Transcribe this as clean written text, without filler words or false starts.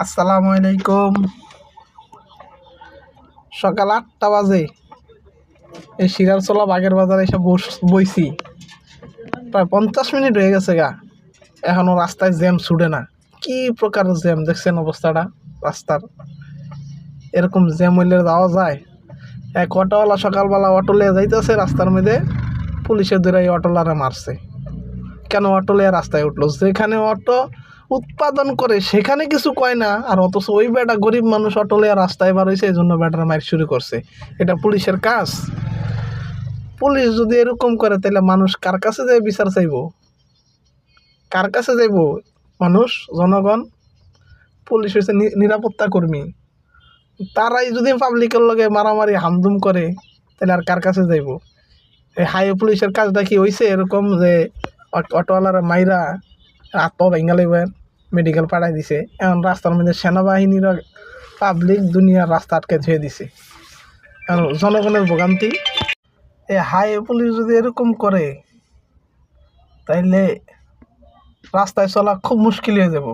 আসসালামু আলাইকুম। সকাল ৮টা বাজে এই শিরারচলা বাগের বাজারে এসে বইছি। প্রায় 50 মিনিট হয়ে গেছে গা, এখনো রাস্তায় জ্যাম ছুটে না। কি প্রকার জ্যাম দেখছেন অবস্থাটা রাস্তার? এরকম জ্যাম হইলে যাওয়া যায়? এক অটোওয়ালা সকালবেলা অটো লিয়ে যাইতেছে, রাস্তার মধ্যে পুলিশের ধরে এই অটোলারে মারছে। কেন অটো লিয়ে রাস্তায় উঠলো? যেখানে অটো উৎপাদন করে সেখানে কিছু কয় না, আর অথচ ওই বেটা গরিব মানুষ অটো লিয়ে রাস্তায় বার হয়েছে, এই জন্য বেটার মার শুরু করছে। এটা পুলিশের কাজ? পুলিশ যদি এরকম করে তাহলে মানুষ কার কাছে যায় বিচার চাইব? কার কাছে যাইব মানুষ, জনগণ? পুলিশ হচ্ছে নিরাপত্তা কর্মী, তারাই যদি পাবলিকের লগে মারামারি হামদুম করে তাহলে আর কার কাছে যাইব? এই হাই পুলিশের কাজটা কি হয়েছে এরকম যে অটোওয়ালারা মাইরা হাত পা ভেঙে লইবেন, মেডিকেল পাঠাই দিছে? এখন রাস্তার মধ্যে সেনাবাহিনীর পাবলিক দুনিয়ার রাস্তা আটকে ধুয়ে দিছে, এখন জনগণের ভোগান্তি। এই হাই পুলিশ যদি এরকম করে তাইলে রাস্তায় চলা খুব মুশকিল হয়ে যাব।